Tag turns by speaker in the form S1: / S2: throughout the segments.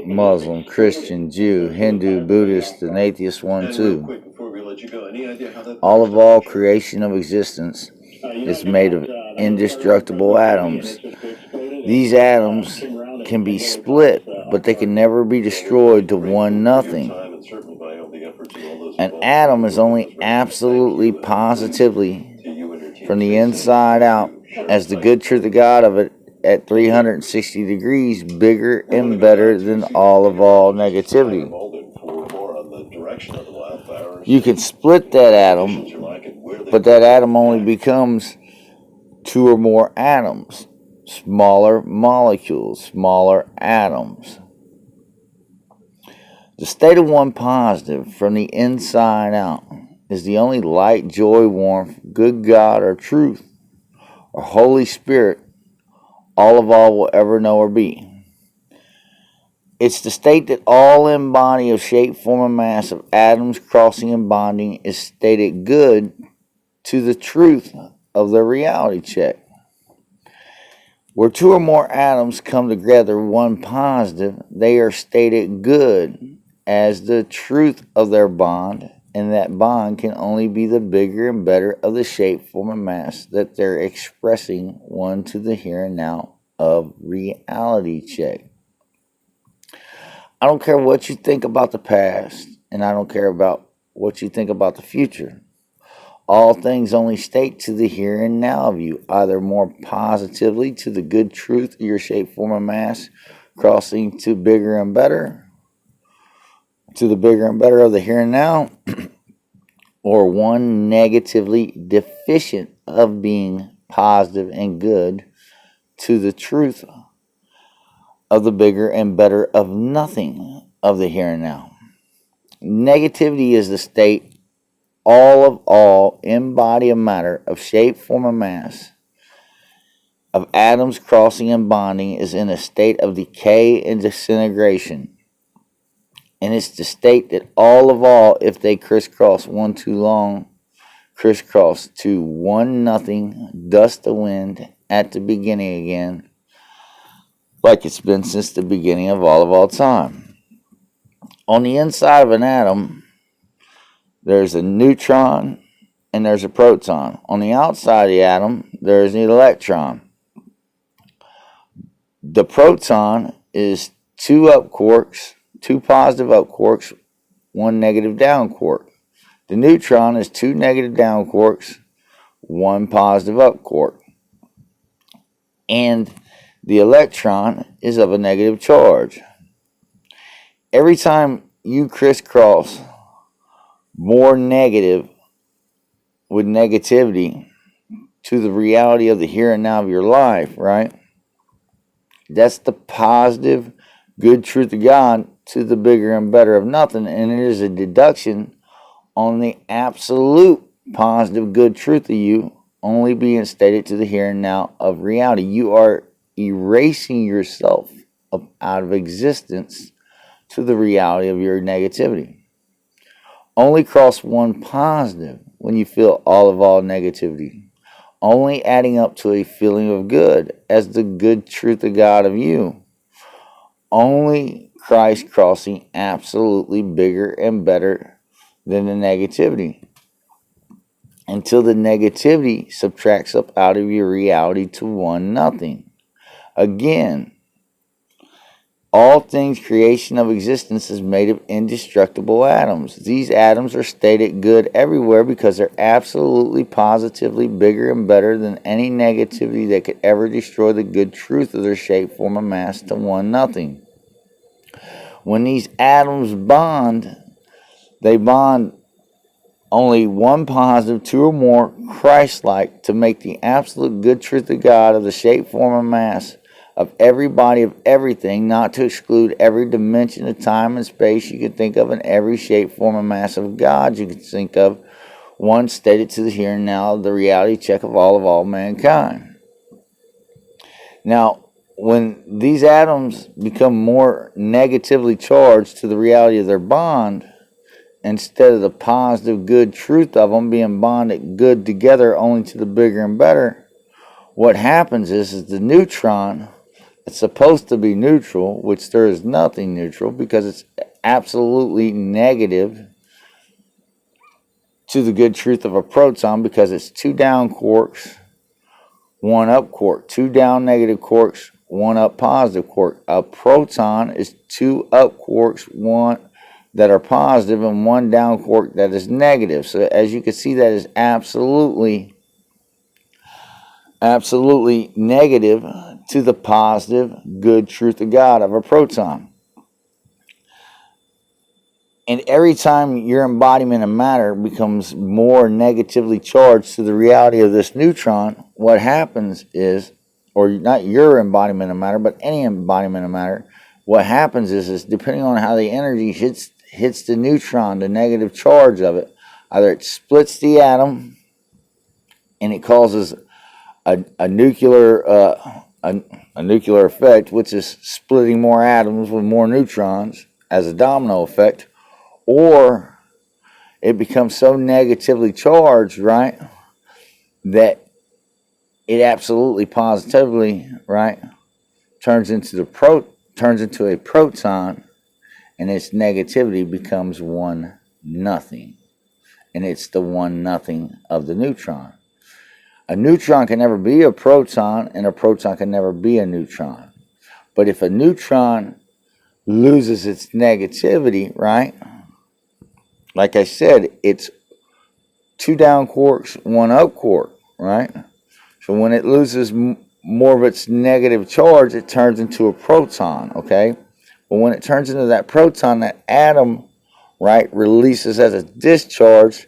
S1: Muslim, Christian, Jew, Hindu, Buddhist, and atheist one too. All of all creation of existence is made of indestructible atoms. These atoms can be split, but they can never be destroyed to one nothing. An atom is only absolutely positively from the inside out, as the good truth of God of it at 360 degrees, bigger and better than all of all negativity. You can split that atom, but that atom only becomes two or more atoms, smaller molecules, smaller atoms. The state of one positive from the inside out is the only light, joy, warmth, good God or truth or Holy Spirit all of all will ever know or be. It's the state that all in body of shape, form, and mass of atoms crossing and bonding is stated good to the truth of the reality check. Where two or more atoms come together, one positive, they are stated good as the truth of their bond, and that bond can only be the bigger and better of the shape, form, and mass that they're expressing one to the here and now of reality check. I don't care what you think about the past, and I don't care about what you think about the future. All things only state to the here and now of you, either more positively to the good truth of your shape, form, and mass, crossing to bigger and better, to the bigger and better of the here and now, or one negatively deficient of being positive and good to the truth of the bigger and better of nothing of the here and now. Negativity is the state all of all in body of matter of shape, form, and mass of atoms crossing and bonding is in a state of decay and disintegration. And it's the state that all of all, if they crisscross one too long, crisscross to one nothing, dust the wind at the beginning again, like it's been since the beginning of all time. On the inside of an atom, there's a neutron and there's a proton. On the outside of the atom, there's an electron. The proton is two up quarks, two positive up quarks, one negative down quark. The neutron is two negative down quarks, one positive up quark. And the electron is of a negative charge. Every time you crisscross more negative with negativity to the reality of the here and now of your life, right? That's the positive, good truth of God to the bigger and better of nothing. And it is a deduction on the absolute positive, good truth of you only being stated to the here and now of reality. You are erasing yourself out of existence to the reality of your negativity. Only cross one positive when you feel all of all negativity. Only adding up to a feeling of good as the good truth of God of you. Only Christ crossing absolutely bigger and better than the negativity. Until the negativity subtracts up out of your reality to one nothing. Again, all things creation of existence is made of indestructible atoms. These atoms are stated good everywhere because they're absolutely positively bigger and better than any negativity that could ever destroy the good truth of their shape, form, and mass to one nothing. When these atoms bond, they bond only one positive, two or more Christ-like to make the absolute good truth of God of the shape, form, and mass of every body of everything, not to exclude every dimension of time and space you could think of, and every shape, form, and mass of God you could think of, one stated to the here and now of the reality check of all mankind. Now, when these atoms become more negatively charged to the reality of their bond, instead of the positive good truth of them being bonded good together only to the bigger and better, what happens is the neutron It's supposed to be neutral, which there is nothing neutral because it's absolutely negative to the good truth of a proton, because it's 2 down quarks, 1 up quark. 2 down negative quarks, 1 up positive quark. A proton is 2 up quarks, 1 that are positive, and 1 down quark that is negative. So as you can see, that is absolutely negative to the positive good truth of God of a proton. And every time your embodiment of matter becomes more negatively charged to the reality of this neutron, what happens is, or not your embodiment of matter, but any embodiment of matter, what happens is depending on how the energy hits the neutron, the negative charge of it, either it splits the atom and it causes a nuclear effect, which is splitting more atoms with more neutrons as a domino effect, or it becomes so negatively charged, right, that it absolutely positively, right, turns into a proton, and its negativity becomes 1 nothing, and it's the 1 nothing of the neutron. A neutron can never be a proton, and a proton can never be a neutron. But if a neutron loses its negativity, right, like I said, it's 2 down quarks, 1 up quark, right? So when it loses more of its negative charge, it turns into a proton, okay? But when it turns into that proton, that atom, right, releases as a discharge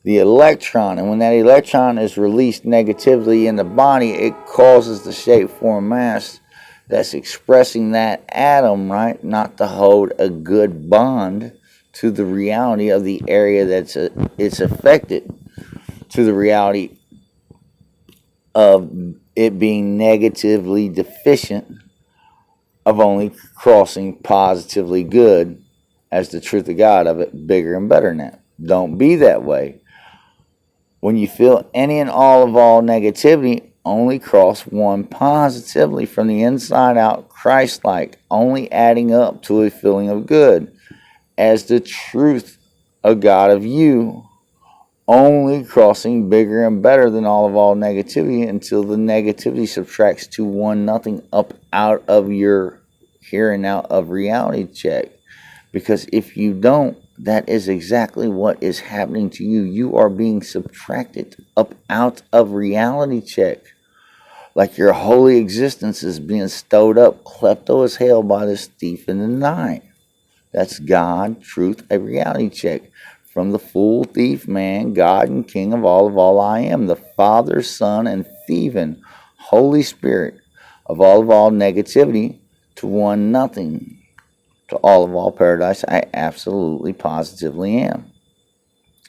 S1: the electron, and when that electron is released negatively in the body, it causes the shape, form, mass that's expressing that atom, right, not to hold a good bond to the reality of the area that's it's affected, to the reality of it being negatively deficient, of only crossing positively good as the truth of God of it, bigger and better than that. Don't be that way. When you feel any and all of all negativity, only cross 1 positively from the inside out, Christ-like, only adding up to a feeling of good as the truth of God of you, only crossing bigger and better than all of all negativity until the negativity subtracts to 1 nothing up out of your here and now of reality check. Because if you don't, that is exactly what is happening to you. You are being subtracted up out of reality check. Like your holy existence is being stowed up, klepto as hell by this thief in the night. That's God, truth, a reality check. From the Fool Theif Man God and King of all I am, the Father, Son, and thieving Holy Spirit of all negativity to 1 nothing. To all paradise, I absolutely positively am.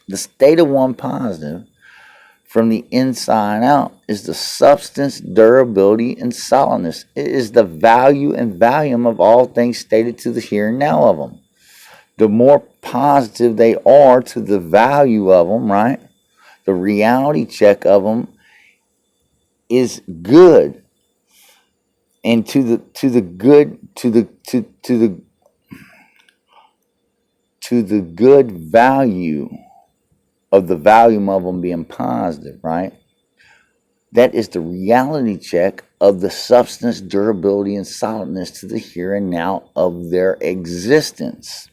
S1: The state of 1 positive from the inside out is the substance, durability, and solidness. It is the value and volume of all things stated to the here and now of them. The more positive they are to the value of them, right, the reality check of them is good. And to the good value of the volume of them being positive, right? That is the reality check of the substance, durability, and solidness to the here and now of their existence.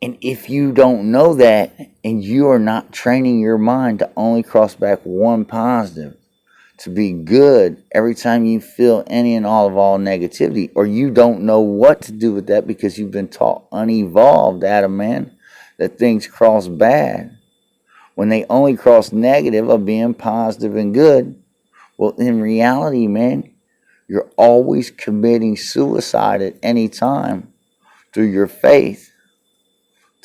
S1: And if you don't know that, and you are not training your mind to only cross back 1 positive, to be good every time you feel any and all of all negativity, or you don't know what to do with that because you've been taught unevolved, Adam man, that things cross bad when they only cross negative of being positive and good. Well, in reality, man, you're always committing suicide at any time through your faith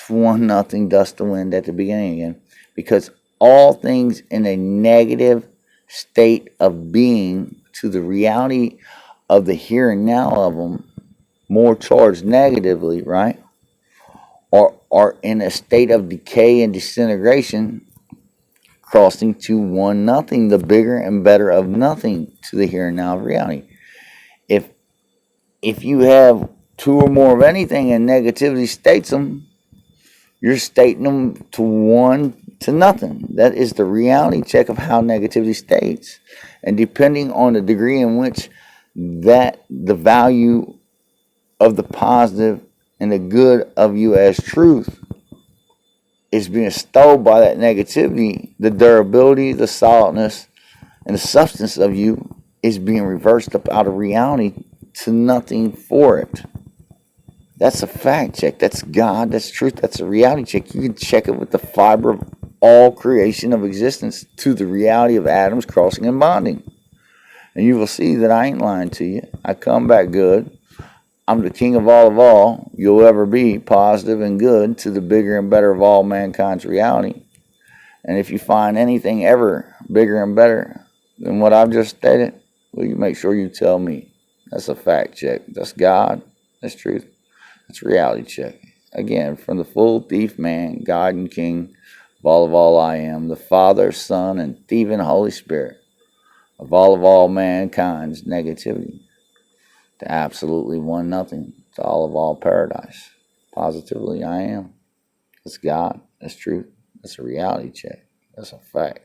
S1: to 1 nothing, dust to wind at the beginning again. Because all things in a negative state of being to the reality of the here and now of them, more charged negatively, right, are in a state of decay and disintegration, crossing to one nothing, the bigger and better of nothing, to the here and now of reality. If you have two or more of anything and negativity states them, you're stating them to one to nothing. That is the reality check of how negativity states. And depending on the degree in which that the value of the positive and the good of you as truth is being stole by that negativity, the durability, the solidness, and the substance of you is being reversed up out of reality to nothing for it. That's a fact check. That's God. That's truth. That's a reality check. You can check it with the fiber of all creation of existence to the reality of atoms crossing and bonding. And you will see that I ain't lying to you. I come back good. I'm the king of all you'll ever be, positive and good, to the bigger and better of all mankind's reality. And if you find anything ever bigger and better than what I've just stated, will you make sure you tell me? That's a fact check. That's God. That's truth. That's reality check. Again, from the Fool Theif Man God and King of all I am, the Father, Son, and even Holy Spirit of all mankind's negativity, to absolutely one nothing, to all Paradise. Positively I am. That's God. That's truth. That's a reality check. That's a fact.